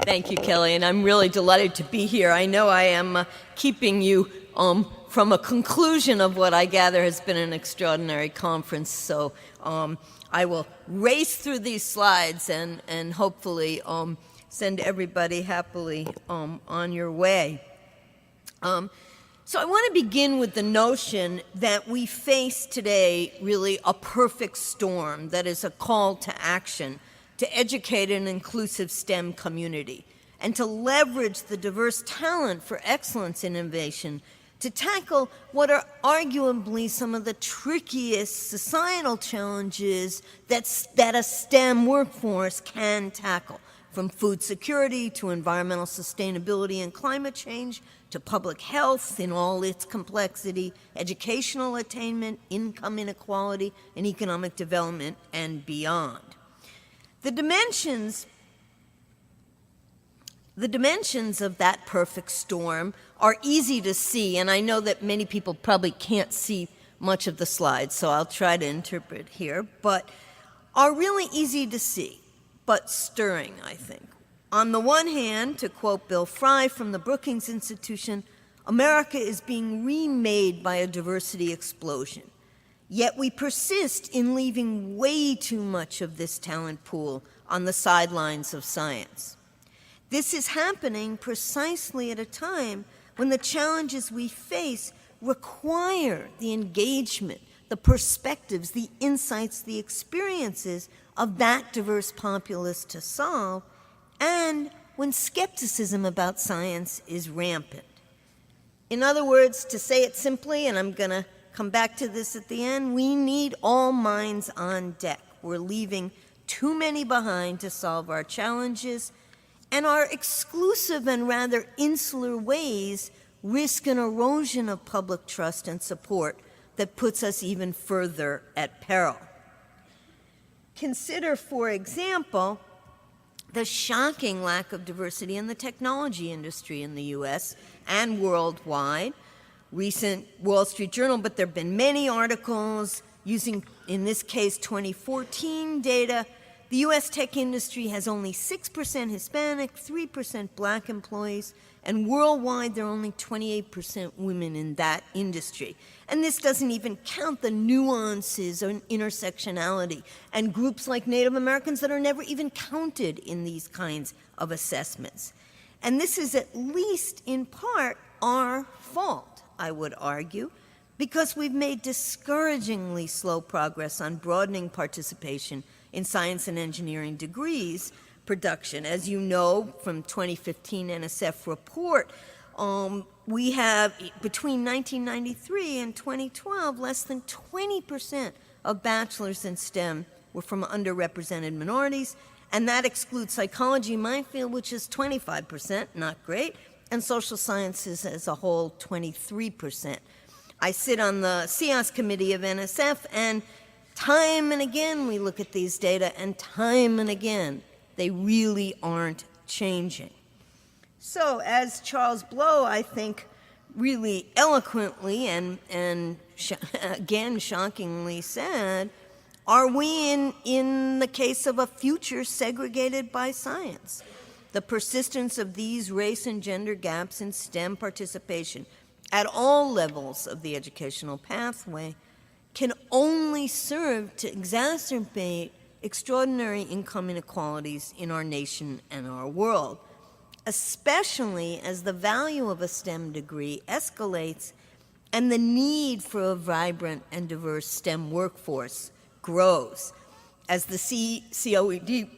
Thank you, Kelly, and I'm really delighted to be here. I know I am keeping you from a conclusion of what I gather has been an extraordinary conference, so I will race through these slides and hopefully send everybody happily on your way. So I want to begin with the notion that we face today really a perfect storm that is a call to action to educate an inclusive STEM community and to leverage the diverse talent for excellence in innovation to tackle what are arguably some of the trickiest societal challenges that a STEM workforce can tackle, from food security to environmental sustainability and climate change to public health in all its complexity, educational attainment, income inequality, and economic development, and beyond. The dimensions of that perfect storm are easy to see, and I know that many people probably can't see much of the slides, so I'll try to interpret here, but are really easy to see, but stirring, I think. On the one hand, to quote Bill Fry from the Brookings Institution, America is being remade by a diversity explosion. Yet we persist in leaving way too much of this talent pool on the sidelines of science. This is happening precisely at a time when the challenges we face require the engagement, the perspectives, the insights, the experiences of that diverse populace to solve, and when skepticism about science is rampant. In other words, to say it simply, and I'm going to come back to this at the end, we need all minds on deck. We're leaving too many behind to solve our challenges, and our exclusive and rather insular ways risk an erosion of public trust and support that puts us even further at peril. Consider, for example, the shocking lack of diversity in the technology industry in the US and worldwide. Recent Wall Street Journal, but there have been many articles using, in this case, 2014 data. The US tech industry has only 6% Hispanic, 3% Black employees, and worldwide there are only 28% women in that industry. And this doesn't even count the nuances and intersectionality and groups like Native Americans that are never even counted in these kinds of assessments. And this is at least in part our fault, I would argue, because we've made discouragingly slow progress on broadening participation in science and engineering degrees production. As you know from 2015 NSF report, we have, between 1993 and 2012, less than 20% of bachelors in STEM were from underrepresented minorities, and that excludes psychology, my field, which is 25%, not great, and social sciences as a whole, 23%. I sit on the CIOS committee of NSF, and time and again we look at these data, and time and again they really aren't changing. So as Charles Blow, I think, really eloquently and again shockingly said, are we in the case of a future segregated by science? The persistence of these race and gender gaps in STEM participation at all levels of the educational pathway can only serve to exacerbate extraordinary income inequalities in our nation and our world, especially as the value of a STEM degree escalates and the need for a vibrant and diverse STEM workforce grows. As the COED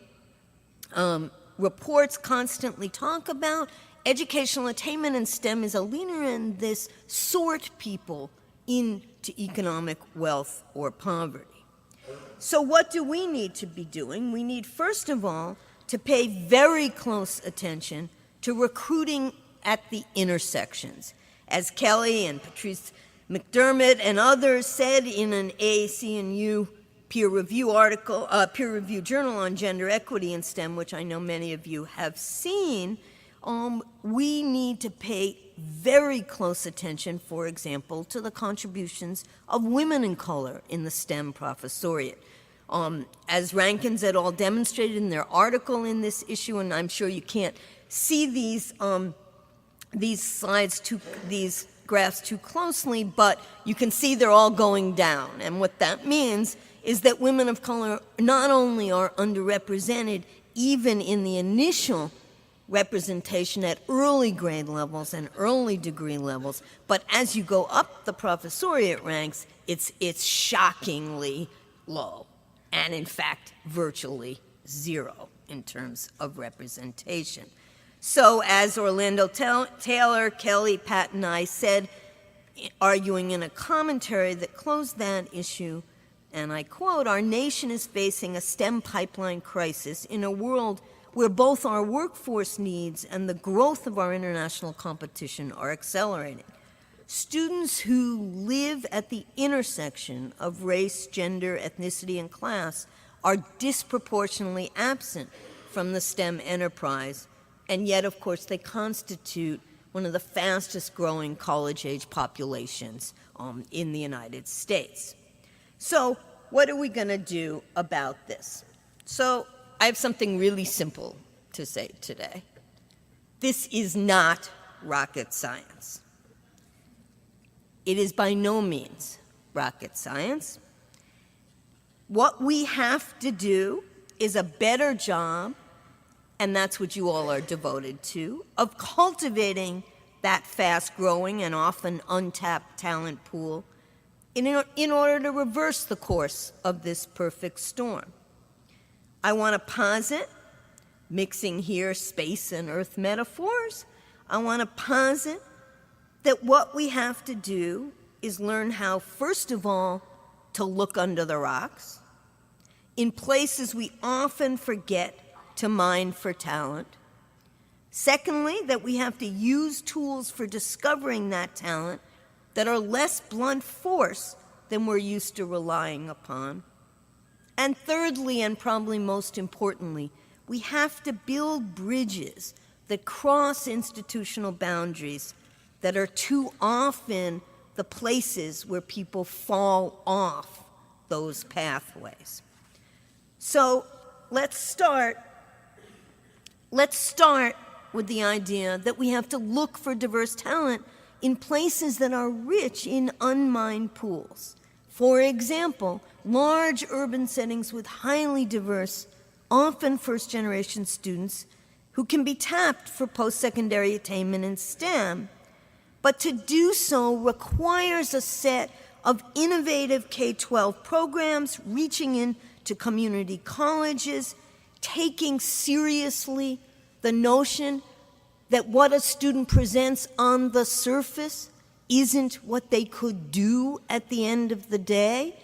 reports constantly talk about, educational attainment in STEM is a leader in this sort people into economic wealth or poverty. So what do we need to be doing? We need, first of all, to pay very close attention to recruiting at the intersections. As Kelly and Patrice McDermott and others said in an AAC&U peer-reviewed journal on gender equity in STEM, which I know many of you have seen, we need to pay very close attention, for example, to the contributions of women in color in the STEM professoriate. As Rankins et al. Demonstrated in their article in this issue, and I'm sure you can't see these these graphs too closely, but you can see they're all going down. And what that means is that women of color not only are underrepresented even in the initial representation at early grade levels and early degree levels, but as you go up the professoriate ranks, it's shockingly low, and in fact, virtually zero in terms of representation. So as Orlando Taylor, Kelly, Pat, and I said, arguing in a commentary that closed that issue, and I quote, "Our nation is facing a STEM pipeline crisis in a world where both our workforce needs and the growth of our international competition are accelerating. Students who live at the intersection of race, gender, ethnicity, and class are disproportionately absent from the STEM enterprise, and yet, of course, they constitute one of the fastest growing college-age populations in the United States." So what are we going to do about this? So I have something really simple to say today. This is not rocket science. It is by no means rocket science. What we have to do is a better job, and that's what you all are devoted to, of cultivating that fast-growing and often untapped talent pool in order to reverse the course of this perfect storm. I want to posit, mixing here space and earth metaphors, I want to posit that what we have to do is learn how, first of all, to look under the rocks, in places we often forget to mine for talent. Secondly, that we have to use tools for discovering that talent that are less blunt force than we're used to relying upon. And thirdly, and probably most importantly, we have to build bridges that cross institutional boundaries that are too often the places where people fall off those pathways. So let's start with the idea that we have to look for diverse talent in places that are rich in unmined pools. For example, large urban settings with highly diverse, often first-generation students who can be tapped for post-secondary attainment in STEM, but to do so requires a set of innovative K-12 programs reaching into community colleges, taking seriously the notion that what a student presents on the surface isn't what they could do at the end of the day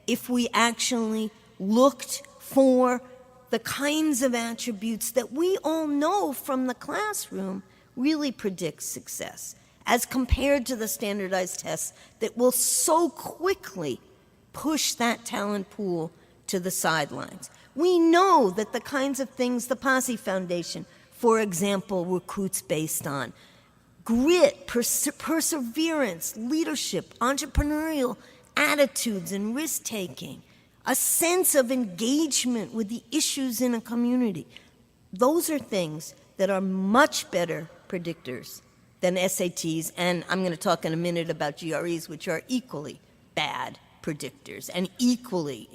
if we actually looked for the kinds of attributes that we all know from the classroom really predict success, as compared to the standardized tests that will so quickly push that talent pool to the sidelines. We know that the kinds of things the Posse Foundation, for example, recruits based on grit, perseverance, leadership, entrepreneurial attitudes and risk-taking, a sense of engagement with the issues in a community. Those are things that are much better predictors than SATs, and I'm going to talk in a minute about GREs, which are equally bad predictors and equally.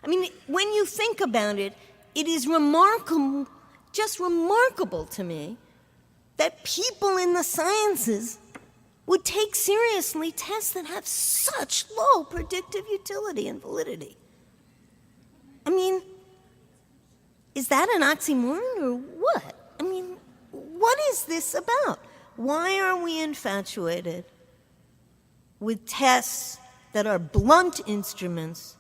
I mean, when you think about it, it is remarkable, just remarkable to me, that people in the sciences would take seriously tests that have such low predictive utility and validity. I mean, is that an oxymoron or what? I mean, what is this about? Why are we infatuated with tests that are blunt instruments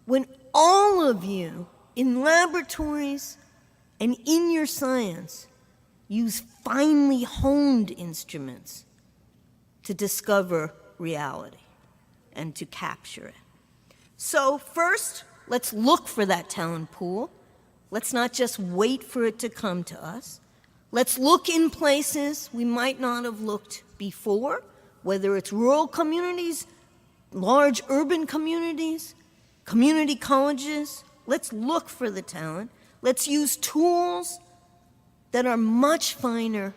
when all of you in laboratories and in your science use finely honed instruments to discover reality and to capture it? So first, let's look for that talent pool. Let's not just wait for it to come to us. Let's look in places we might not have looked before, whether it's rural communities, large urban communities, community colleges, Let's look for the talent. Let's use tools that are much finer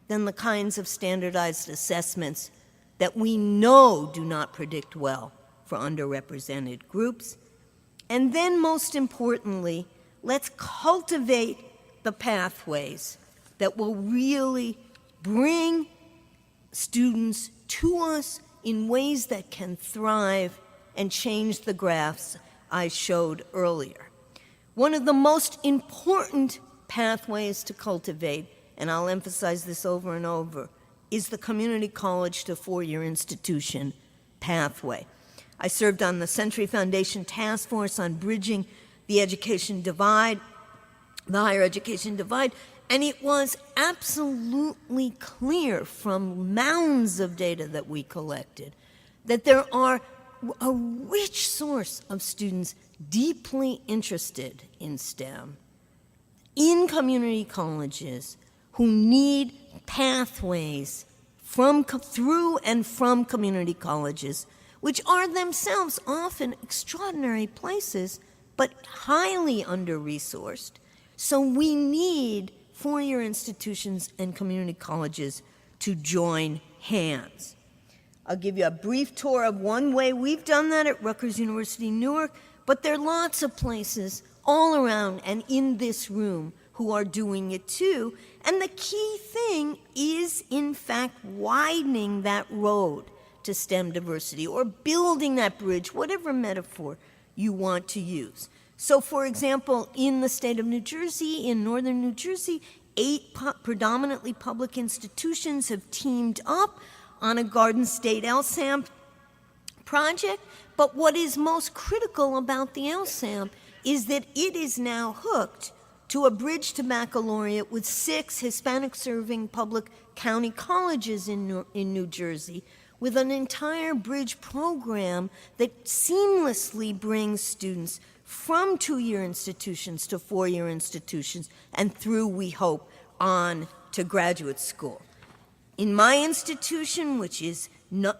than the kinds of standardized assessments that we know do not predict well for underrepresented groups. And then, most importantly, let's cultivate the pathways that will really bring students to us in ways that can thrive and change the graphs I showed earlier. One of the most important pathways to cultivate, and I'll emphasize this over and over, is the community college to four-year institution pathway. I served on the Century Foundation Task Force on bridging the education divide, the higher education divide, and it was absolutely clear from mounds of data that we collected that there are a rich source of students deeply interested in STEM in community colleges who need pathways through and from community colleges, which are themselves often extraordinary places, but highly under-resourced. So we need four-year institutions and community colleges to join hands. I'll give you a brief tour of one way we've done that at Rutgers University, Newark, but there are lots of places all around and in this room who are doing it too. And the key thing is, in fact, widening that road to STEM diversity or building that bridge, whatever metaphor you want to use. So, for example, in the state of New Jersey, in northern New Jersey, 8 predominantly public institutions have teamed up on a Garden State LSAM project. But what is most critical about the LSAM is that it is now hooked to a bridge to baccalaureate with 6 Hispanic-serving public county colleges in New Jersey, with an entire bridge program that seamlessly brings students from 2-year institutions to 4-year institutions and through, we hope, on to graduate school. In my institution,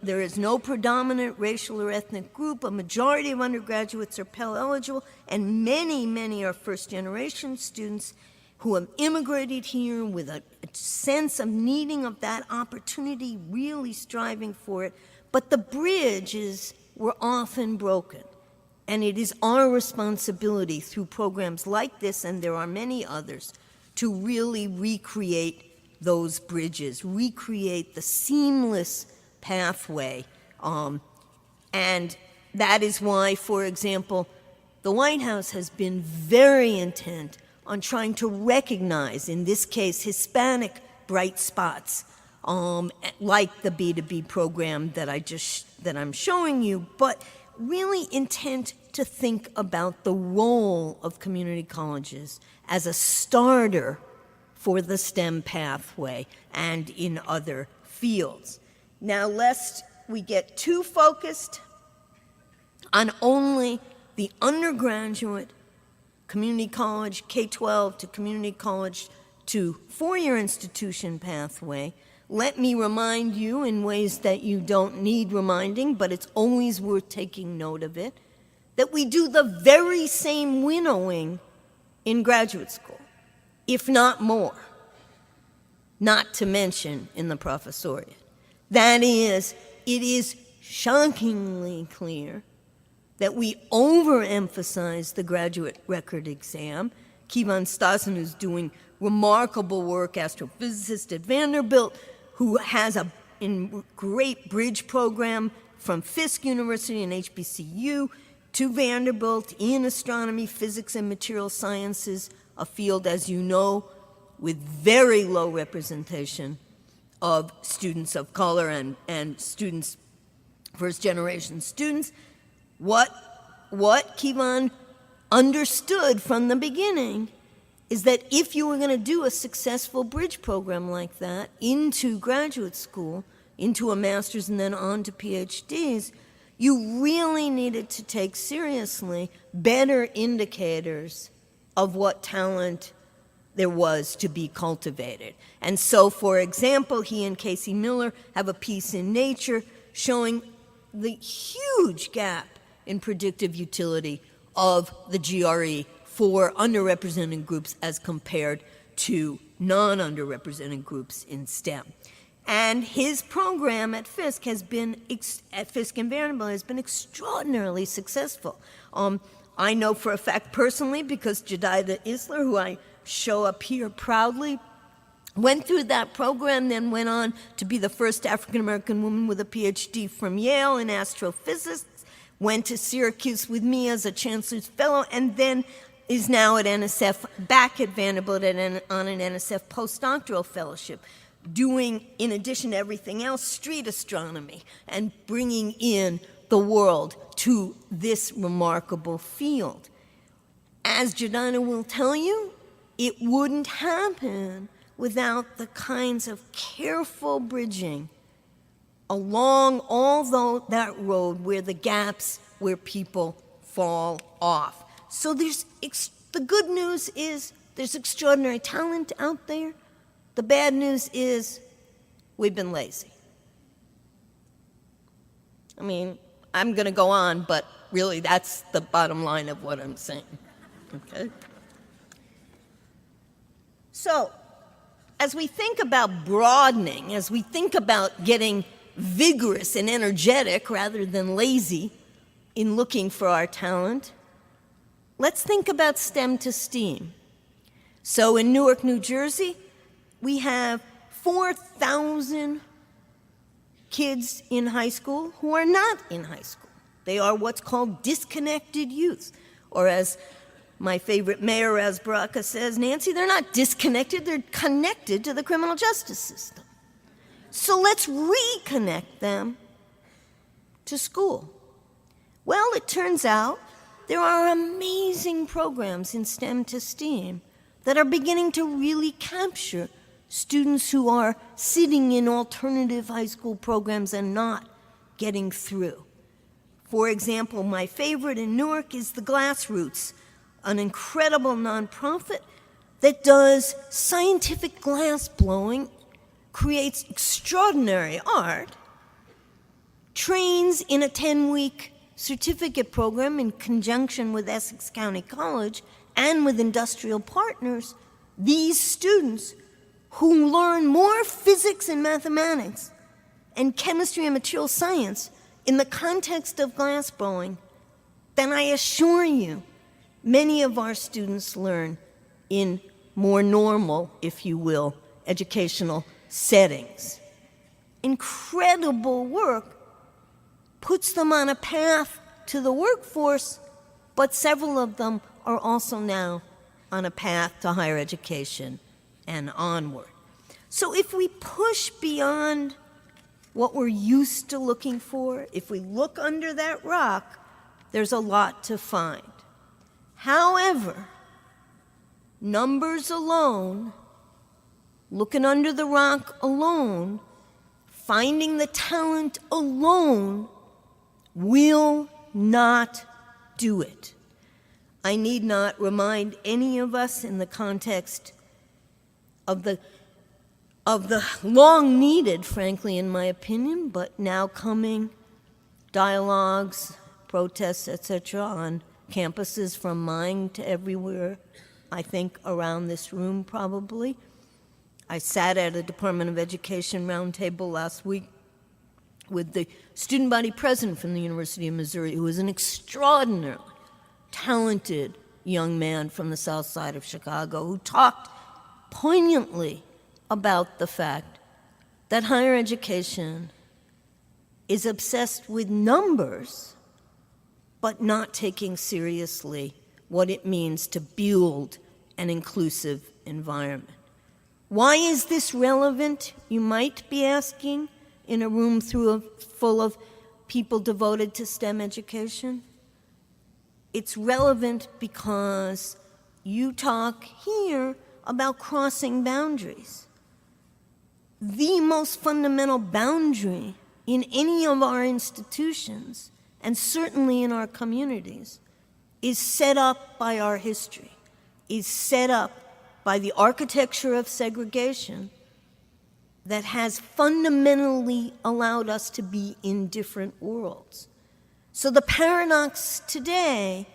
there is no predominant racial or ethnic group, a majority of undergraduates are Pell eligible, and many, many are first-generation students who have immigrated here with a sense of needing of that opportunity, really striving for it. But the bridges were often broken. And it is our responsibility through programs like this, and there are many others, to really recreate those bridges, recreate the seamless pathway. And that is why, for example, the White House has been very intent on trying to recognize, in this case, Hispanic bright spots, like the B2B program that I'm showing you, but really intent to think about the role of community colleges as a starter for the STEM pathway and in other fields. Now, lest we get too focused on only the undergraduate community college, K-12 to community college to four-year institution pathway, let me remind you in ways that you don't need reminding, but it's always worth taking note of it, that we do the very same winnowing in graduate school, if not more, not to mention in the professoriate. That is, it is shockingly clear that we overemphasize the graduate record exam. Kevon Stassen, who's doing remarkable work, astrophysicist at Vanderbilt, who has a great bridge program from Fisk University and HBCU to Vanderbilt in astronomy, physics, and material sciences, a field, as you know, with very low representation of students of color and students, first-generation students. What Kevon understood from the beginning is that if you were going to do a successful bridge program like that into graduate school, into a master's and then on to PhDs, you really needed to take seriously better indicators of what talent there was to be cultivated. And so, for example, he and Casey Miller have a piece in Nature showing the huge gap in predictive utility of the GRE for underrepresented groups as compared to non-underrepresented groups in STEM. And his program at Fisk has been, at Fisk and Vanderbilt, has been extraordinarily successful. I know for a fact personally, because Jedidah Isler, who I show up here proudly, went through that program, then went on to be the first African-American woman with a PhD from Yale in astrophysics, went to Syracuse with me as a Chancellor's Fellow, and then is now at NSF, back at Vanderbilt on an NSF postdoctoral fellowship, doing, in addition to everything else, street astronomy and bringing in the world to this remarkable field. As Jedidah will tell you, it wouldn't happen without the kinds of careful bridging along all that road where the gaps where people fall off. So the good news is there's extraordinary talent out there. The bad news is we've been lazy. I mean, I'm going to go on, but really that's the bottom line of what I'm saying. Okay? So, as we think about broadening, as we think about getting vigorous and energetic rather than lazy in looking for our talent, let's think about STEM to STEAM. So in Newark, New Jersey, we have 4,000 kids in high school who are not in high school. They are what's called disconnected youth, or as my favorite Myra Baraka says, Nancy, they're not disconnected, they're connected to the criminal justice system. So let's reconnect them to school. Well, it turns out there are amazing programs in STEM to STEAM that are beginning to really capture students who are sitting in alternative high school programs and not getting through. For example, my favorite in Newark is the Glassroots, an incredible nonprofit that does scientific glass blowing, creates extraordinary art, trains in a 10-week certificate program in conjunction with Essex County College and with industrial partners, these students who learn more physics and mathematics and chemistry and material science in the context of glass blowing than I assure you many of our students learn in more normal, if you will, educational settings. Incredible work puts them on a path to the workforce, but several of them are also now on a path to higher education and onward. So if we push beyond what we're used to looking for, if we look under that rock, there's a lot to find. However, numbers alone, looking under the rock alone, finding the talent alone will not do it. I need not remind any of us in the context of the long needed, frankly, in my opinion, but now coming dialogues, protests, etc., on campuses from mine to everywhere, I think around this room probably. I sat at a Department of Education roundtable last week with the student body president from the University of Missouri, who is an extraordinarily talented young man from the south side of Chicago, who talked poignantly about the fact that higher education is obsessed with numbers, but not taking seriously what it means to build an inclusive environment. Why is this relevant, you might be asking, in a room full of people devoted to STEM education? It's relevant because you talk here about crossing boundaries. The most fundamental boundary in any of our institutions, and certainly in our communities, is set up by our history, is set up by the architecture of segregation that has fundamentally allowed us to be in different worlds. So the paradox today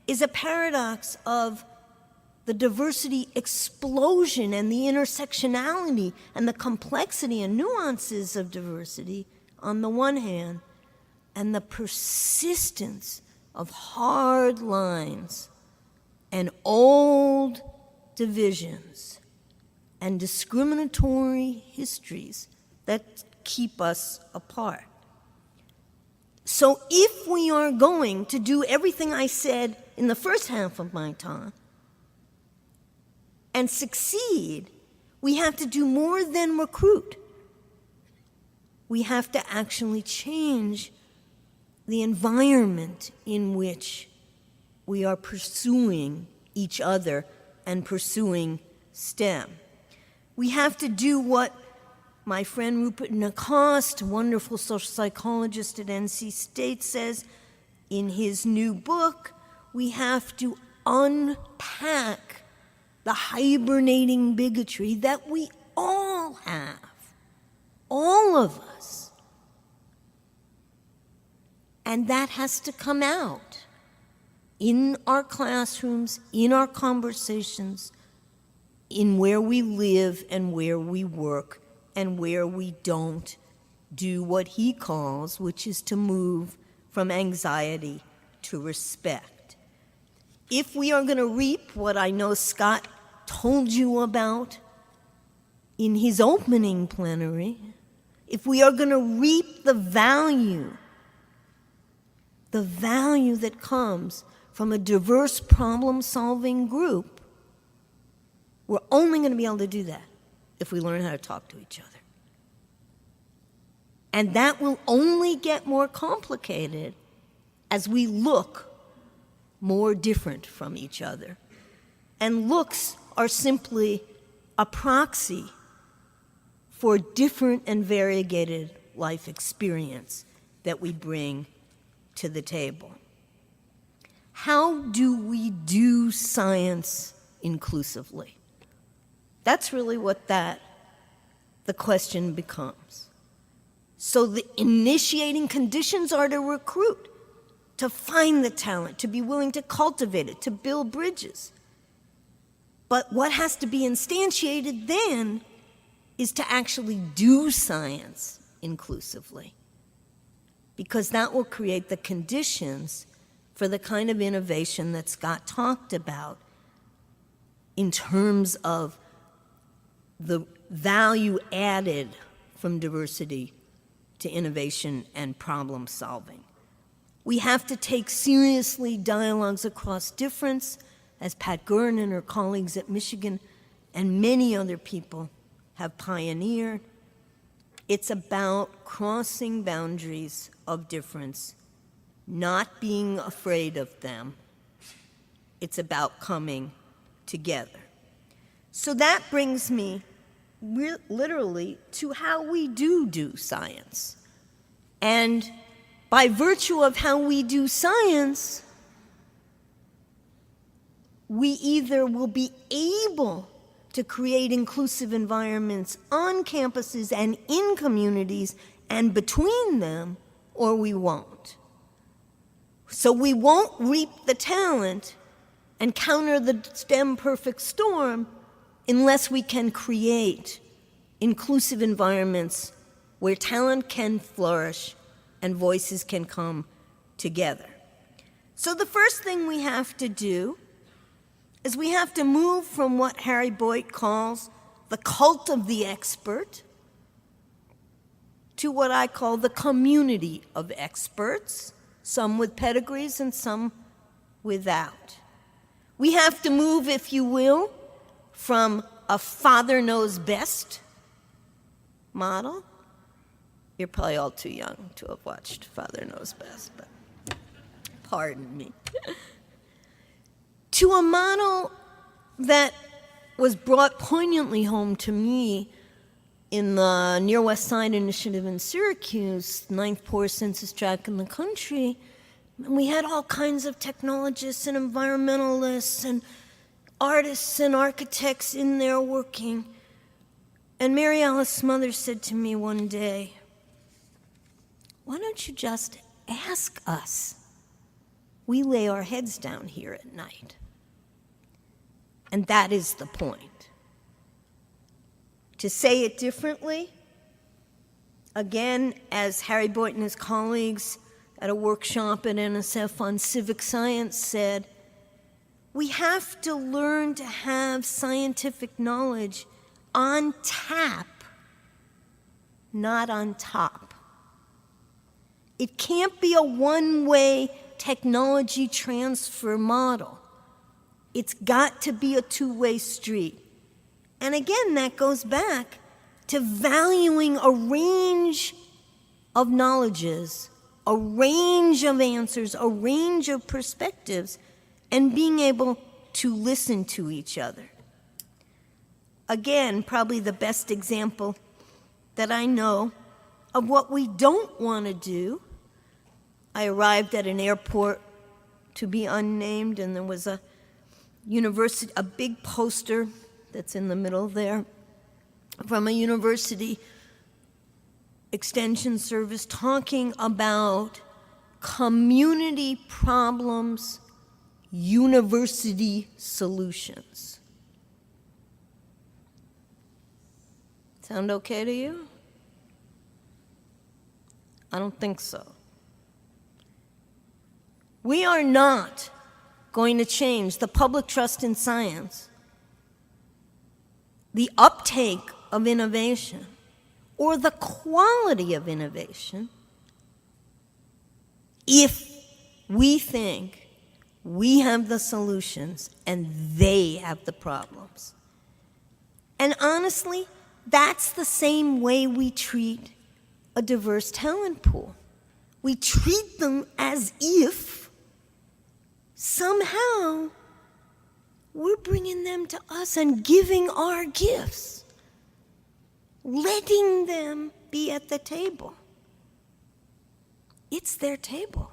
is a paradox of the diversity explosion and the intersectionality and the complexity and nuances of diversity on the one hand, and the persistence of hard lines and old divisions and discriminatory histories that keep us apart. So if we are going to do everything I said in the first half of my talk and succeed, we have to do more than recruit. We have to actually change the environment in which we are pursuing each other and pursuing STEM. We have to do what my friend Rupert Nacoste, wonderful social psychologist at NC State, says in his new book. We have to unpack the hibernating bigotry that we all have, all of us. And that has to come out in our classrooms, in our conversations, in where we live and where we work, and where we don't do what he calls, which is to move from anxiety to respect. If we are going to reap what I know Scott told you about in his opening plenary, if we are going to reap the value that comes from a diverse problem-solving group, we're only going to be able to do that if we learn how to talk to each other. And that will only get more complicated as we look more different from each other. And looks are simply a proxy for different and variegated life experience that we bring to the table. How do we do science inclusively? That's really what the question becomes. So the initiating conditions are to recruit, to find the talent, to be willing to cultivate it, to build bridges. But what has to be instantiated then is to actually do science inclusively, because that will create the conditions for the kind of innovation that Scott talked about in terms of the value added from diversity to innovation and problem solving. We have to take seriously dialogues across difference, as Pat Gurn and her colleagues at Michigan and many other people have pioneered. It's about crossing boundaries of difference, not being afraid of them. It's about coming together. So that brings me literally to how we do science. And by virtue of how we do science, we either will be able to create inclusive environments on campuses and in communities and between them, or we won't. So we won't reap the talent and counter the STEM perfect storm unless we can create inclusive environments where talent can flourish and voices can come together. So the first thing we have to do is we have to move from what Harry Boyd calls the cult of the expert to what I call the community of experts, some with pedigrees and some without. We have to move, if you will, from a father knows best model. You're probably all too young to have watched Father Knows Best, but pardon me. To a model that was brought poignantly home to me in the Near West Side Initiative in Syracuse, ninth poorest census tract in the country. And we had all kinds of technologists and environmentalists and artists and architects in there working. And Mary Alice Smothers said to me one day, "Why don't you just ask us we lay our heads down here at night. And that is the point. To say it differently, again, as Harry Boyd and his colleagues at a workshop at NSF on civic science said, we have to learn to have scientific knowledge on tap, not on top. It can't be a one-way technology transfer model. It's got to be a two-way street. And again, that goes back to valuing a range of knowledges, a range of answers, a range of perspectives, and being able to listen to each other. Again, probably the best example that I know of what we don't want to do. I arrived at an airport to be unnamed, and there was a university, a big poster that's in the middle there from a university extension service talking about community problems, university solutions. Sound okay to you? I don't think so. We are not going to change the public trust in science, the uptake of innovation, or the quality of innovation if we think we have the solutions and they have the problems. And honestly, that's the same way we treat a diverse talent pool. We treat them as if somehow we're bringing them to us and giving our gifts, letting them be at the table. It's their table.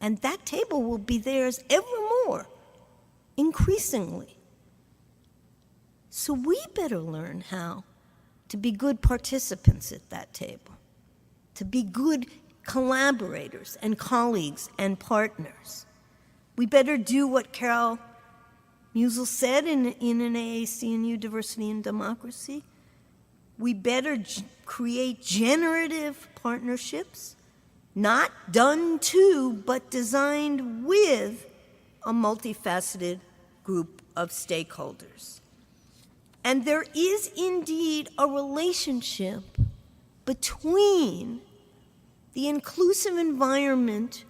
And that table will be theirs ever more, increasingly. So we better learn how to be good participants at that table, to be good collaborators and colleagues and partners. We better do what Carol Musel said in an AAC&U Diversity and Democracy. We better create generative partnerships, not done to, but designed with a multifaceted group of stakeholders. And there is indeed a relationship between the inclusive environment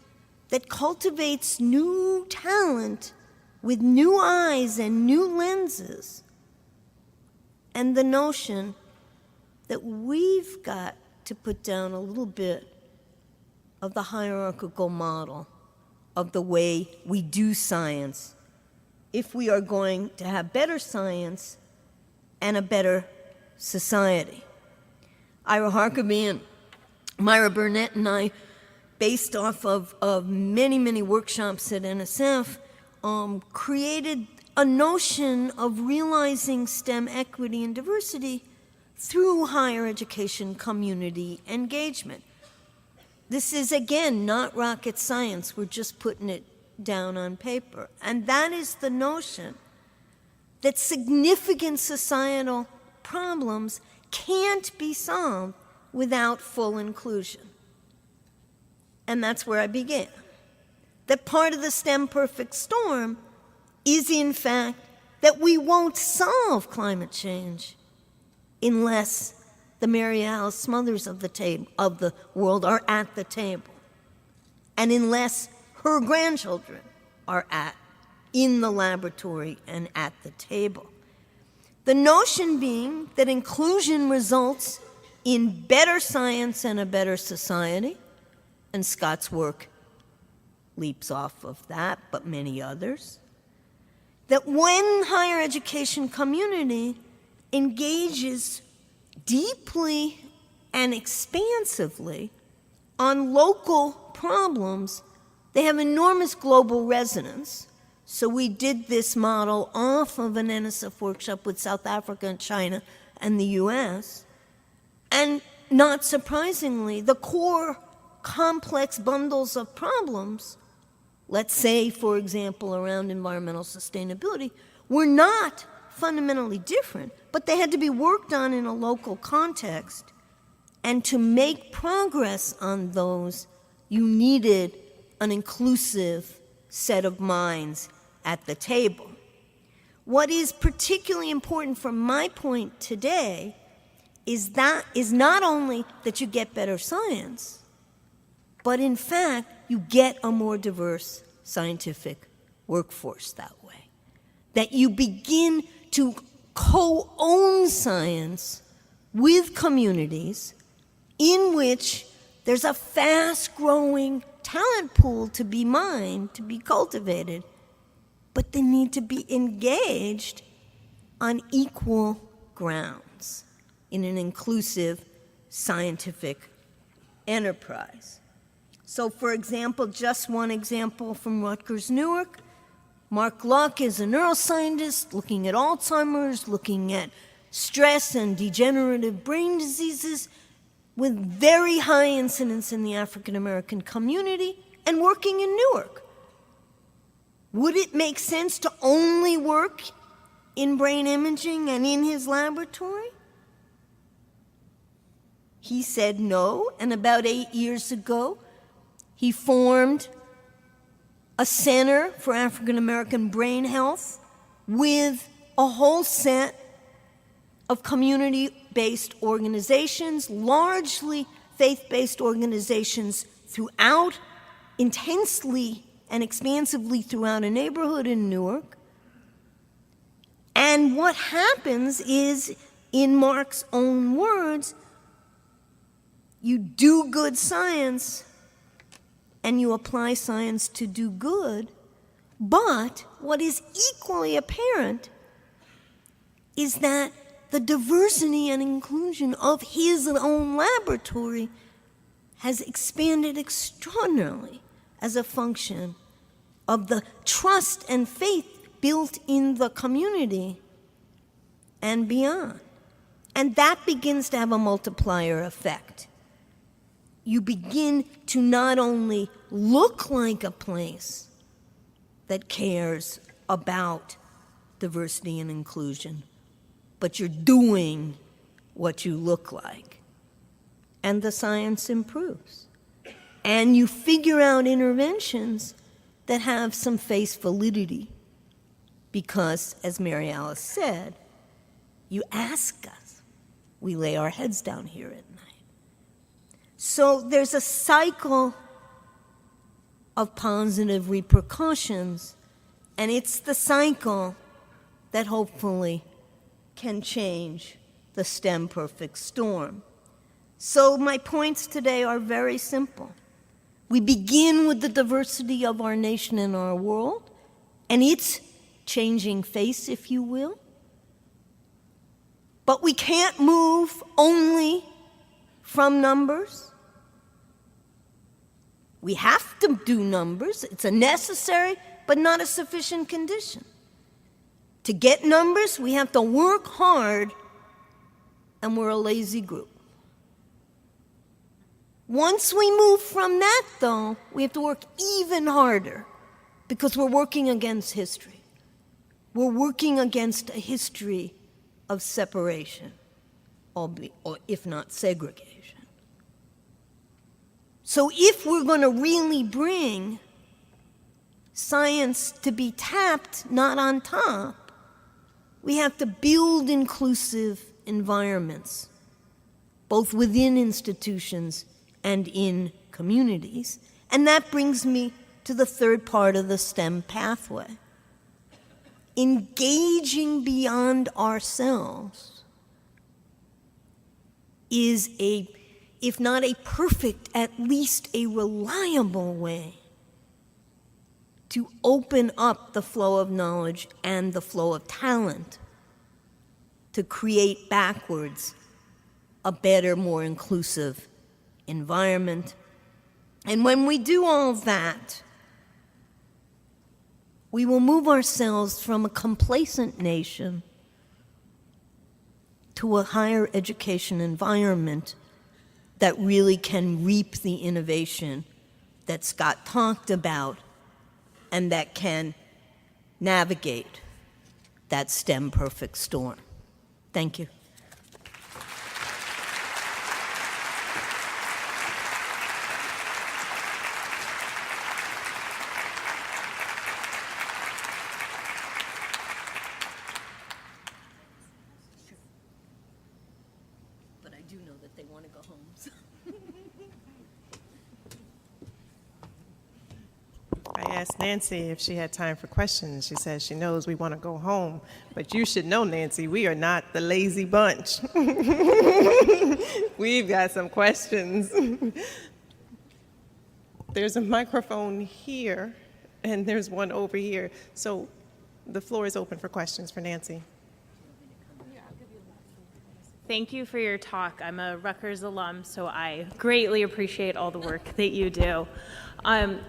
that cultivates new talent with new eyes and new lenses, and the notion that we've got to put down a little bit of the hierarchical model of the way we do science if we are going to have better science and a better society. Ira Harkavy and Myra Burnett and I, based off of many, many workshops at NSF, created a notion of realizing STEM equity and diversity through higher education community engagement. This is, again, not rocket science. We're just putting it down on paper. And that is the notion that significant societal problems can't be solved without full inclusion. And that's where I began. That part of the STEM perfect storm is, in fact, that we won't solve climate change unless the Mary Alice Smothers of the world are at the table, and unless her grandchildren are in the laboratory and at the table. The notion being that inclusion results in better science and a better society, and Scott's work leaps off of that, but many others. That when higher education community engages deeply and expansively on local problems, they have enormous global resonance. So we did this model off of an NSF workshop with South Africa and China and the US. And not surprisingly, the core complex bundles of problems, let's say, for example, around environmental sustainability, were not fundamentally different, but they had to be worked on in a local context. And to make progress on those, you needed an inclusive set of minds at the table. What is particularly important from my point today is not only that you get better science, but in fact, you get a more diverse scientific workforce that way. That you begin to co-own science with communities in which there's a fast-growing talent pool to be mined, to be cultivated, but they need to be engaged on equal grounds in an inclusive scientific enterprise. So, for example, just one example from Rutgers, Newark, Mark Luck is a neuroscientist looking at Alzheimer's, looking at stress and degenerative brain diseases with very high incidence in the African American community and working in Newark. Would it make sense to only work in brain imaging and in his laboratory? He said no, and about 8 years ago, he formed a Center for African American Brain Health with a whole set of community-based organizations, largely faith-based organizations throughout, intensely and expansively throughout a neighborhood in Newark. And what happens is, in Mark's own words, you do good science and you apply science to do good, but what is equally apparent is that the diversity and inclusion of his own laboratory has expanded extraordinarily as a function of the trust and faith built in the community and beyond. And that begins to have a multiplier effect. You begin to not only look like a place that cares about diversity and inclusion, but you're doing what you look like. And the science improves. And you figure out interventions that have some face validity. Because, as Mary Alice said, you ask us. We lay our heads down here at night. So there's a cycle of positive repercussions, and it's the cycle that hopefully can change the STEM perfect storm. So my points today are very simple. We begin with the diversity of our nation and our world, and its changing face, if you will. But we can't move only from numbers. We have to do numbers. It's a necessary but not a sufficient condition. To get numbers, we have to work hard, and we're a lazy group. Once we move from that, though, we have to work even harder because we're working against history. We're working against a history of separation, or if not segregation. So if we're going to really bring science to be tapped, not on top, we have to build inclusive environments, both within institutions and in communities. And that brings me to the third part of the STEM pathway. Engaging beyond ourselves is if not a perfect, at least a reliable way to open up the flow of knowledge and the flow of talent to create backwards a better, more inclusive environment. And when we do all that, we will move ourselves from a complacent nation to a higher education environment that really can reap the innovation that Scott talked about and that can navigate that STEM perfect storm. Thank you. But I do know that they want to go home. So. I asked Nancy if she had time for questions. She says she knows we want to go home, but you should know, Nancy, we are not the lazy bunch. We've got some questions. There's a microphone here, and there's one over here. So the floor is open for questions for Nancy. Thank you for your talk. I'm a Rutgers alum, so I greatly appreciate all the work that you do.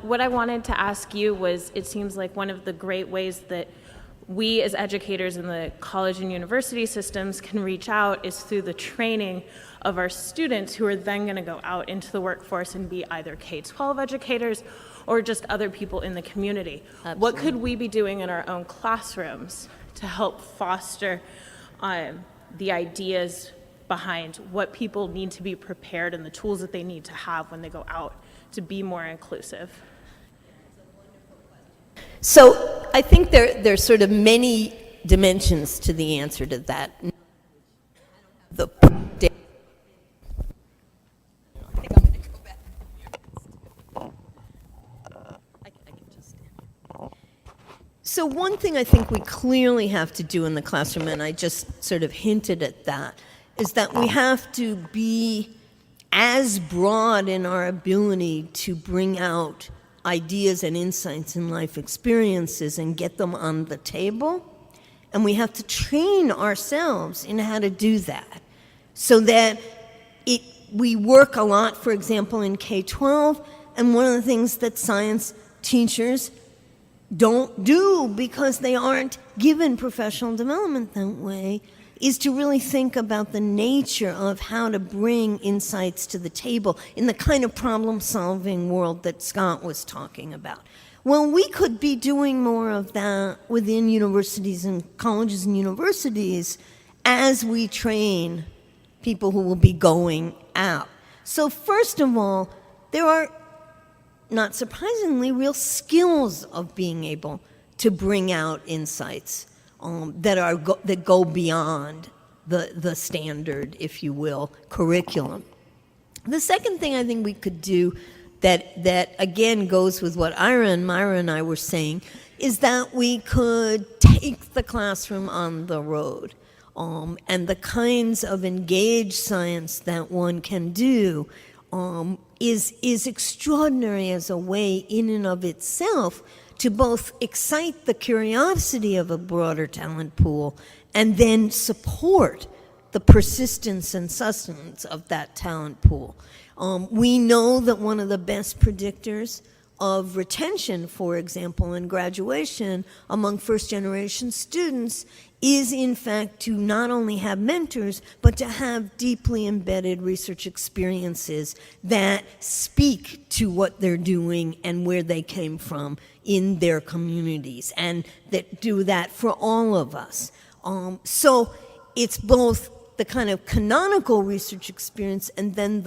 What I wanted to ask you was, it seems like one of the great ways that we as educators in the college and university systems can reach out is through the training of our students who are then going to go out into the workforce and be either K-12 educators or just other people in the community. Absolutely. What could we be doing in our own classrooms to help foster the ideas behind what people need to be prepared and the tools that they need to have when they go out to be more inclusive? So I think there's sort of many dimensions to the answer to that. I think I'm going to go back. I can just stand. So one thing I think we clearly have to do in the classroom, and I just sort of hinted at that, is that we have to be as broad in our ability to bring out ideas and insights and life experiences and get them on the table. And we have to train ourselves in how to do that so that we work a lot, for example, in K-12, and one of the things that science teachers don't do because they aren't given professional development that way is to really think about the nature of how to bring insights to the table in the kind of problem-solving world that Scott was talking about. Well, we could be doing more of that within universities and colleges and universities as we train people who will be going out. So first of all, there are, not surprisingly, real skills of being able to bring out insights that go beyond the standard, if you will, curriculum. The second thing I think we could do that again goes with what Myra and I were saying is that we could take the classroom on the road. And the kinds of engaged science that one can do is extraordinary as a way in and of itself to both excite the curiosity of a broader talent pool and then support the persistence and sustenance of that talent pool. We know that one of the best predictors of retention, for example, in graduation among first-generation students is, in fact, to not only have mentors, but to have deeply embedded research experiences that speak to what they're doing and where they came from in their communities, and that do that for all of us. So it's both the kind of canonical research experience and then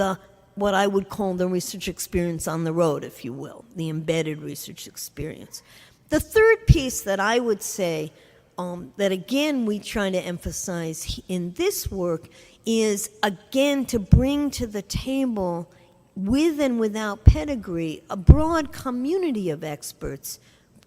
what I would call the research experience on the road, if you will, the embedded research experience. The third piece that I would say that, again, we try to emphasize in this work is, again, to bring to the table, with and without pedigree, a broad community of experts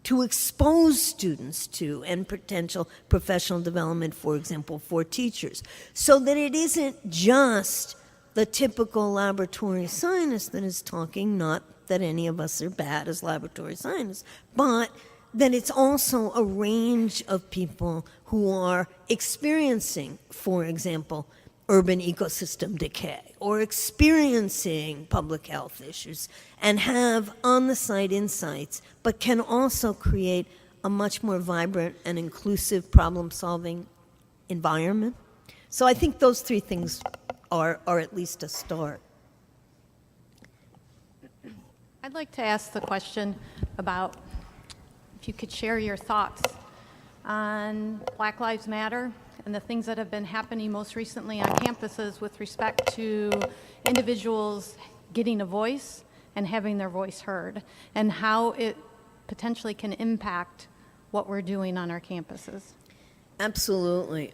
to expose students to and potential professional development, for example, for teachers, so that it isn't just the typical laboratory scientist that is talking, not that any of us are bad as laboratory scientists, but that it's also a range of people who are experiencing, for example, urban ecosystem decay or experiencing public health issues and have on-the-site insights, but can also create a much more vibrant and inclusive problem-solving environment. So I think those three things are at least a start. I'd like to ask the question about if you could share your thoughts on Black Lives Matter and the things that have been happening most recently on campuses with respect to individuals getting a voice and having their voice heard, and how it potentially can impact what we're doing on our campuses. Absolutely.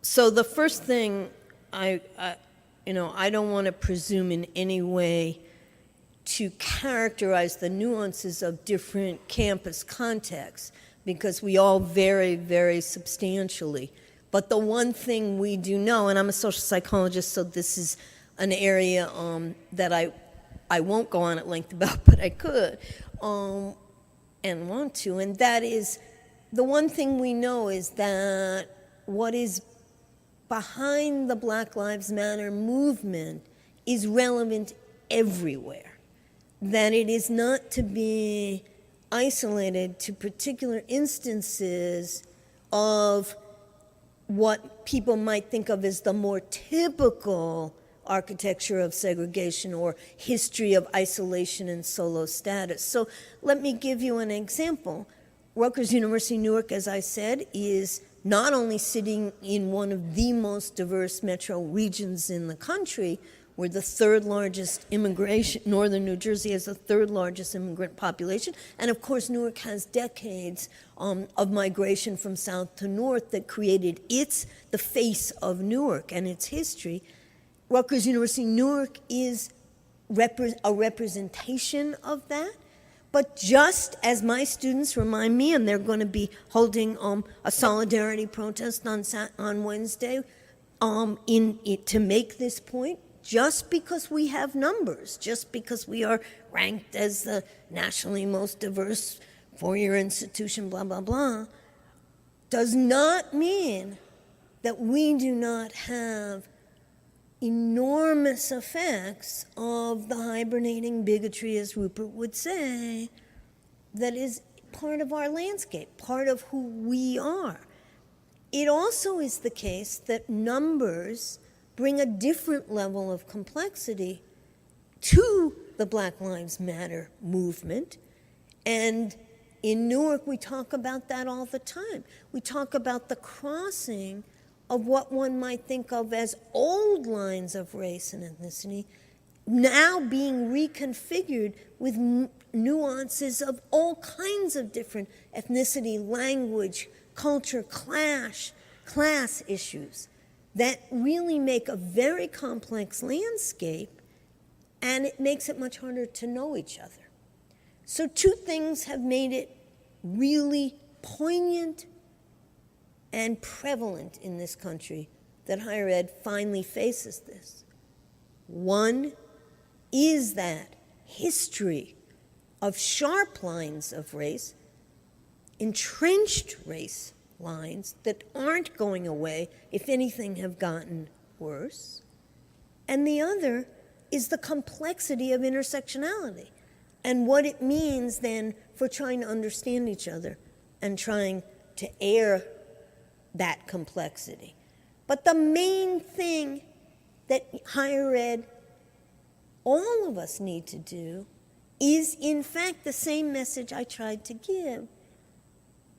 So the first thing, I don't want to presume in any way to characterize the nuances of different campus contexts, because we all vary very substantially. But the one thing we do know, and I'm a social psychologist, so this is an area that I won't go on at length about, but I could and want to, and that is the one thing we know is that what is behind the Black Lives Matter movement is relevant everywhere, that it is not to be isolated to particular instances of what people might think of as the more typical architecture of segregation or history of isolation and solo status. So let me give you an example. Rutgers University Newark, as I said, is not only sitting in one of the most diverse metro regions in the country, we're the third largest immigration, northern New Jersey has the third largest immigrant population, and of course Newark has decades of migration from south to north that created the face of Newark and its history. Rutgers University Newark is a representation of that, but just as my students remind me, and they're going to be holding a solidarity protest on Wednesday to make this point, just because we have numbers, just because we are ranked as the nationally most diverse four-year institution, blah, blah, blah, does not mean that we do not have enormous effects of the hibernating bigotry, as Rupert would say, that is part of our landscape, part of who we are. It also is the case that numbers bring a different level of complexity to the Black Lives Matter movement. And in Newark, we talk about that all the time. We talk about the crossing of what one might think of as old lines of race and ethnicity now being reconfigured with nuances of all kinds of different ethnicity, language, culture, class issues that really make a very complex landscape, and it makes it much harder to know each other. So two things have made it really poignant and prevalent in this country that higher ed finally faces this. One is that history of sharp lines of race, entrenched race lines that aren't going away, if anything have gotten worse. And the other is the complexity of intersectionality and what it means then for trying to understand each other and trying to air that complexity. But the main thing that higher ed, all of us need to do, is in fact the same message I tried to give.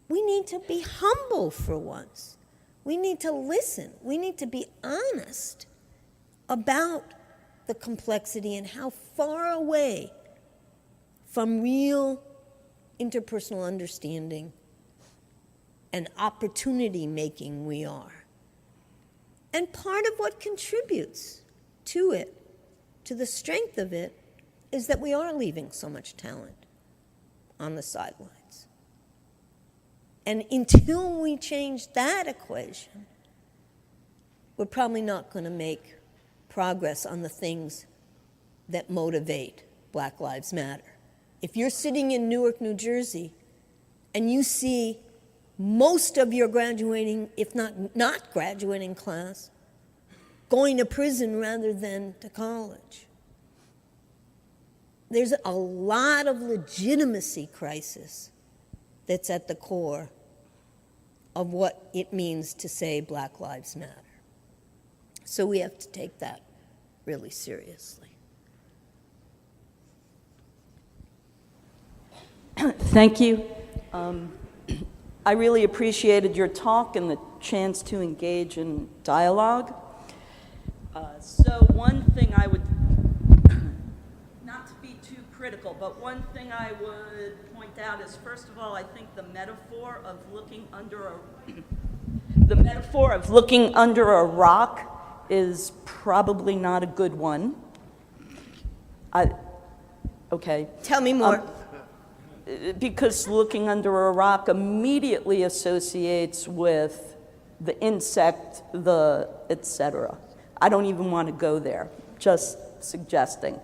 We need to be humble for once. We need to listen. We need to be honest about the complexity and how far away from real interpersonal understanding and opportunity making we are. And part of what contributes to it, to the strength of it, is that we are leaving so much talent on the sidelines. And until we change that equation, we're probably not going to make progress on the things that motivate Black Lives Matter. If you're sitting in Newark, New Jersey, and you see most of your graduating, if not graduating class, going to prison rather than to college, there's a lot of legitimacy crisis that's at the core of what it means to say Black Lives Matter. So we have to take that really seriously. Thank you. I really appreciated your talk and the chance to engage in dialogue. So one thing I would, not to be too critical, but one thing I would point out is, first of all, I think the metaphor of looking under a rock is probably not a good one. Okay. Tell me more. Because looking under a rock immediately associates with the insect, the etc. I don't even want to go there, just suggesting.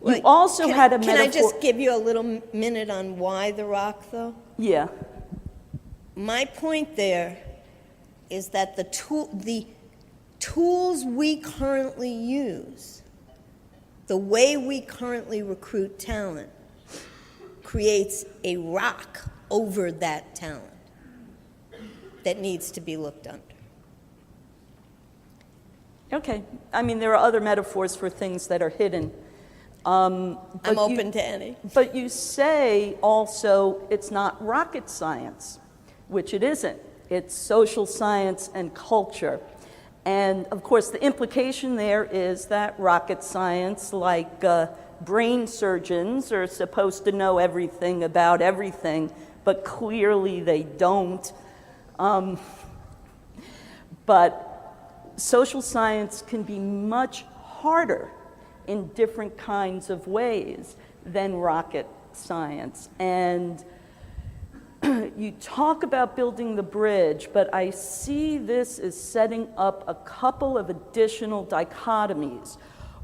You also had a metaphor. Can I just give you a little minute on why the rock, though? Yeah. My point there is that the tools we currently use, the way we currently recruit talent, creates a rock over that talent that needs to be looked under. Okay. I mean, there are other metaphors for things that are hidden. I'm open to any. But you say also it's not rocket science, which it isn't. It's social science and culture. And of course, the implication there is that rocket science, like brain surgeons, are supposed to know everything about everything, but clearly they don't. But social science can be much harder in different kinds of ways than rocket science. And you talk about building the bridge, but I see this as setting up a couple of additional dichotomies,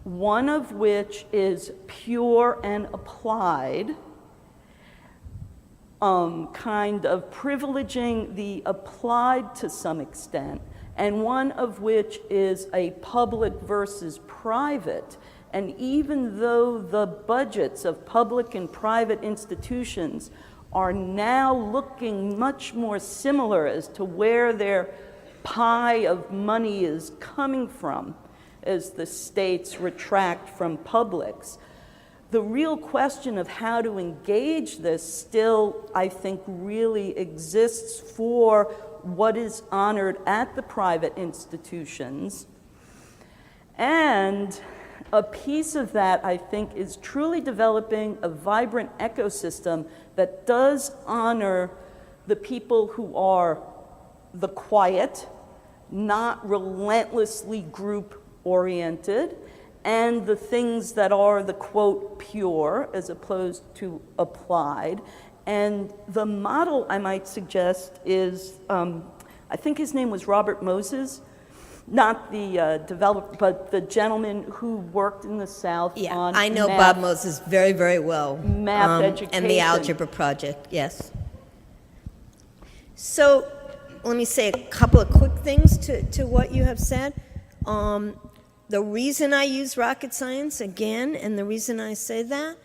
one of which is pure and applied, kind of privileging the applied to some extent, and one of which is a public versus private. And even though the budgets of public and private institutions are now looking much more similar as to where their pie of money is coming from as the states retract from publics, the real question of how to engage this still, I think, really exists for what is honored at the private institutions. And a piece of that, I think, is truly developing a vibrant ecosystem that does honor the people who are the quiet, not relentlessly group-oriented, and the things that are the, quote, pure, as opposed to applied. And the model, I might suggest, is, I think his name was Robert Moses, not the developer, but the gentleman who worked in the South on I know math, Bob Moses very, very well. Math education. And the Algebra Project, yes. So let me say a couple of quick things to what you have said. The reason I use rocket science, again, and the reason I say that,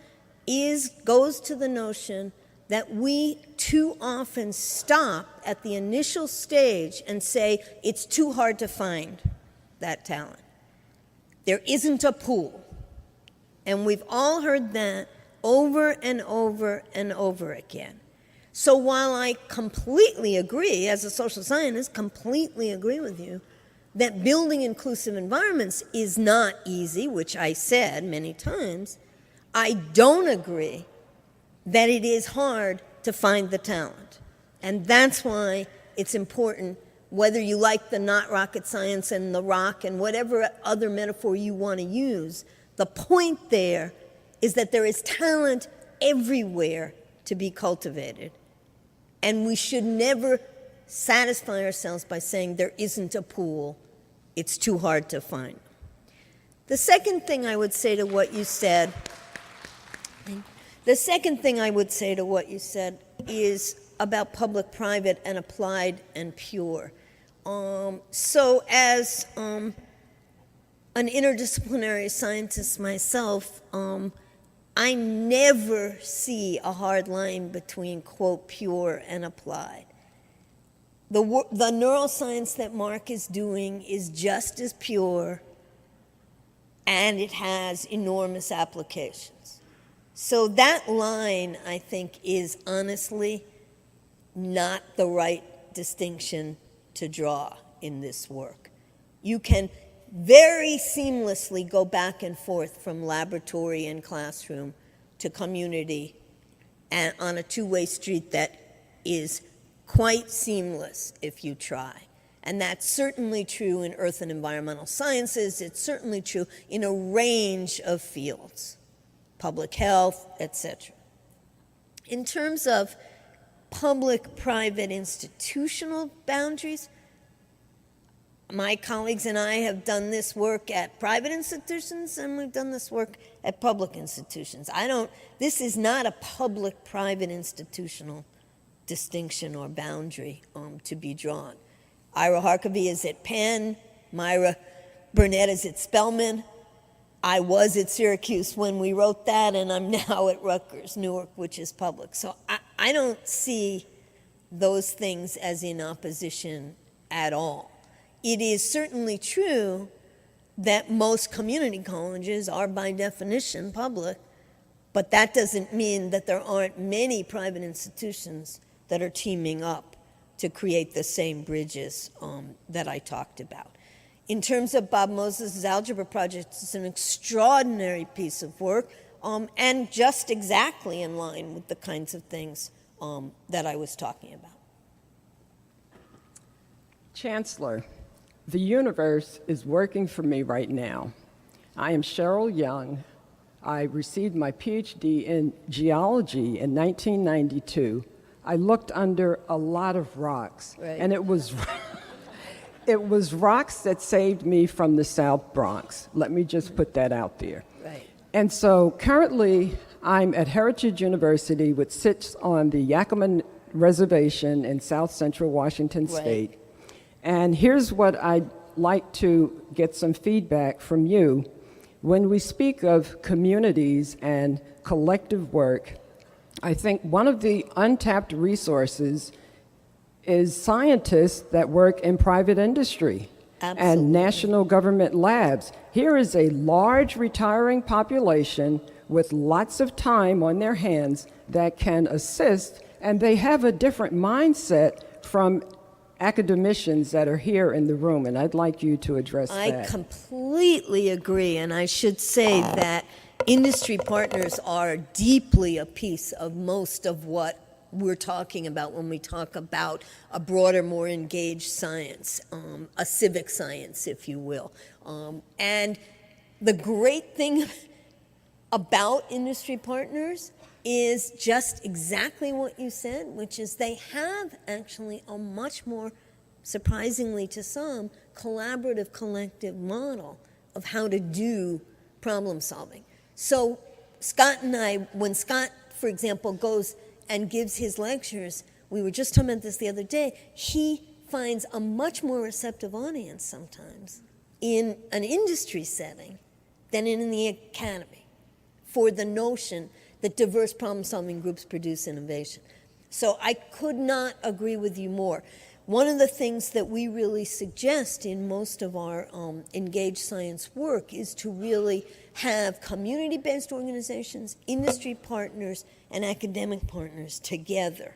goes to the notion that we too often stop at the initial stage and say, it's too hard to find that talent. There isn't a pool. And we've all heard that over and over and over again. So while I completely agree, as a social scientist, completely agree with you, that building inclusive environments is not easy, which I said many times, I don't agree that it is hard to find the talent. And that's why it's important, whether you like the not rocket science and the rock and whatever other metaphor you want to use, the point there is that there is talent everywhere to be cultivated. And we should never satisfy ourselves by saying there isn't a pool, it's too hard to find. The second thing I would say to what you said is about public-private and applied and pure. So as an interdisciplinary scientist myself, I never see a hard line between, quote, pure and applied. The neuroscience that Mark is doing is just as pure, and it has enormous applications. So that line, I think, is honestly not the right distinction to draw in this work. You can very seamlessly go back and forth from laboratory and classroom to community and on a two-way street that is quite seamless if you try. And that's certainly true in earth and environmental sciences. It's certainly true in a range of fields, public health, etc. In terms of public-private institutional boundaries, my colleagues and I have done this work at private institutions, and we've done this work at public institutions. This is not a public-private institutional distinction or boundary to be drawn. Ira Harkavy is at Penn, Myra Burnett is at Spelman. I was at Syracuse when we wrote that, and I'm now at Rutgers, Newark, which is public. So I don't see those things as in opposition at all. It is certainly true that most community colleges are by definition public, but that doesn't mean that there aren't many private institutions that are teaming up to create the same bridges that I talked about. In terms of Bob Moses' algebra project, it's an extraordinary piece of work and just exactly in line with the kinds of things that I was talking about. Chancellor, the universe is working for me right now. I am Cheryl Young. I received my PhD in geology in 1992. I looked under a lot of rocks, right. And it was rocks that saved me from the South Bronx. Let me just put that out there. Right. And so currently I'm at Heritage University, which sits on the Yakima Reservation in South Central Washington State. Right. And here's what I'd like to get some feedback from you. When we speak of communities and collective work, I think one of the untapped resources is scientists that work in private industry. Absolutely. And national government labs. Here is a large retiring population with lots of time on their hands that can assist, and they have a different mindset from academicians that are here in the room, and I'd like you to address that. I completely agree, and I should say that industry partners are deeply a piece of most of what we're talking about when we talk about a broader, more engaged science, a civic science, if you will. And the great thing about industry partners is just exactly what you said, which is they have actually a much more, surprisingly to some, collaborative, collective model of how to do problem solving. So Scott and I, when Scott, for example, goes and gives his lectures, we were just talking about this the other day, he finds a much more receptive audience sometimes in an industry setting than in the academy for the notion that diverse problem-solving groups produce innovation. So I could not agree with you more. One of the things that we really suggest in most of our engaged science work is to really have community-based organizations, industry partners, and academic partners together.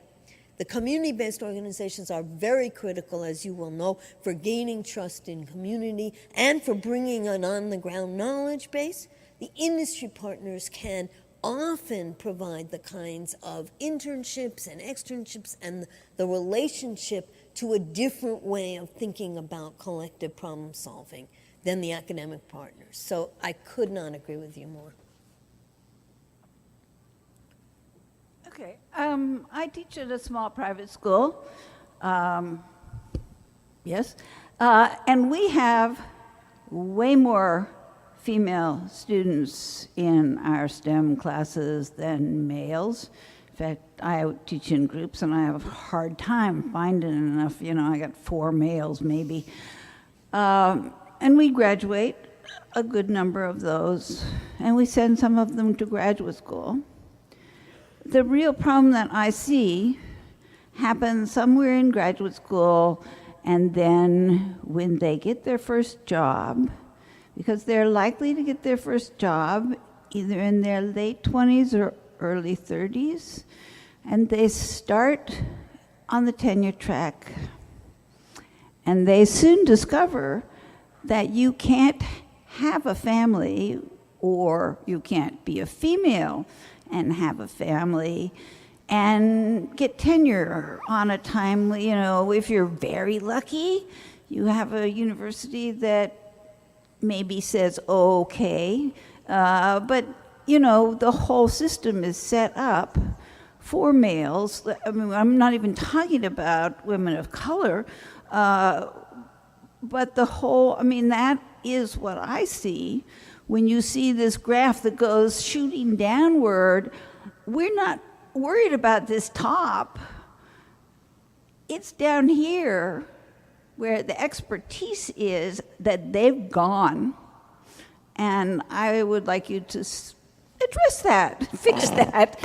The community-based organizations are very critical, as you will know, for gaining trust in community and for bringing an on-the-ground knowledge base. The industry partners can often provide the kinds of internships and externships and the relationship to a different way of thinking about collective problem solving than the academic partners. So I could not agree with you more. Okay, I teach at a small private school, yes, and we have way more female students in our STEM classes than males. In fact, I teach in groups and I have a hard time finding enough, I got 4 males maybe. And we graduate a good number of those, and we send some of them to graduate school. The real problem that I see happens somewhere in graduate school, and then when they get their first job, because they're likely to get their first job either in their late 20s or early 30s, and they start on the tenure track. And they soon discover that you can't have a family, or you can't be a female and have a family and get tenure on a timely, if you're very lucky, you have a university that maybe says, okay, but, the whole system is set up for males. I mean, I'm not even talking about women of color, but that is what I see when you see this graph that goes shooting downward. We're not worried about this top. It's down here where the expertise is that they've gone. And I would like you to address that, fix that.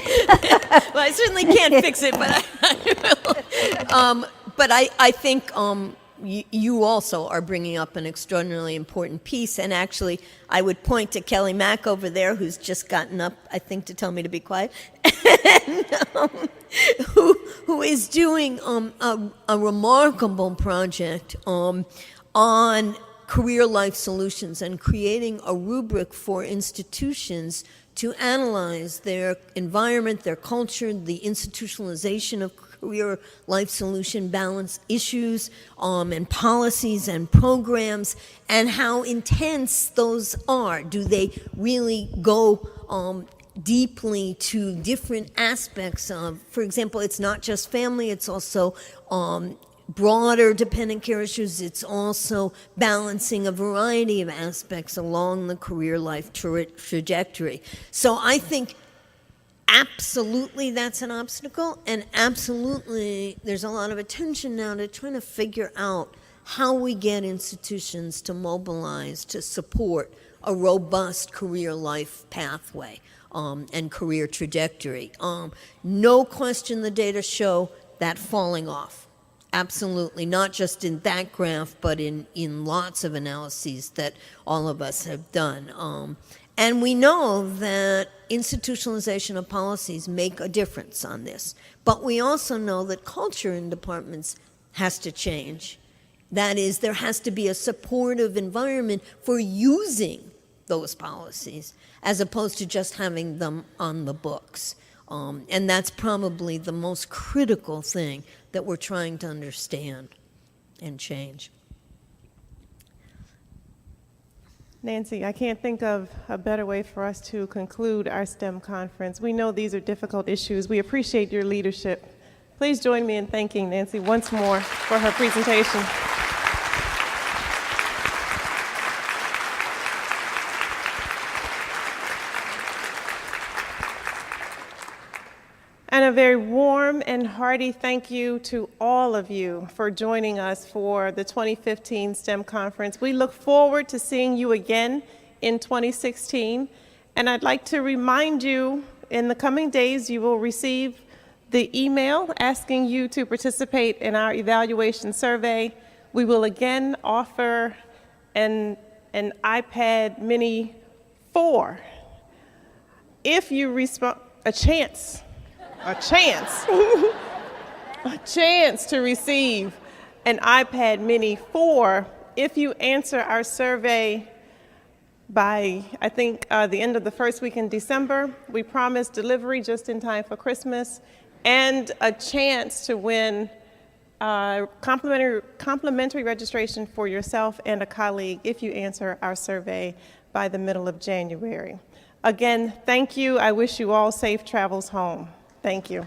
Well, I certainly can't fix it, but I will. But I think you also are bringing up an extraordinarily important piece. And actually, I would point to Kelly Mack over there, who's just gotten up, I think, to tell me to be quiet, and, who is doing a remarkable project on career life solutions and creating a rubric for institutions to analyze their environment, their culture, the institutionalization of career life solution balance issues, and policies and programs, and how intense those are. Do they really go deeply to different aspects of, for example, it's not just family, it's also broader dependent care issues. It's also balancing a variety of aspects along the career life trajectory. So I think absolutely that's an obstacle, and absolutely there's a lot of attention now to trying to figure out how we get institutions to mobilize to support a robust career life pathway and career trajectory. No question the data show that falling off. Absolutely, not just in that graph, but in lots of analyses that all of us have done. And we know that institutionalization of policies make a difference on this. But we also know that culture in departments has to change. That is, there has to be a supportive environment for using those policies, as opposed to just having them on the books. And that's probably the most critical thing that we're trying to understand and change. Nancy, I can't think of a better way for us to conclude our STEM conference. We know these are difficult issues. We appreciate your leadership. Please join me in thanking Nancy once more for her presentation. And a very warm and hearty thank you to all of you for joining us for the 2015 STEM Conference. We look forward to seeing you again in 2016. And I'd like to remind you, in the coming days, you will receive the email asking you to participate in our evaluation survey. We will again offer an iPad Mini 4. If you respond, a chance to receive an iPad Mini 4 if you answer our survey by, I think, the end of the first week in December. We promise delivery just in time for Christmas, and a chance to win complimentary registration for yourself and a colleague if you answer our survey by the middle of January. Again, thank you. I wish you all safe travels home. Thank you.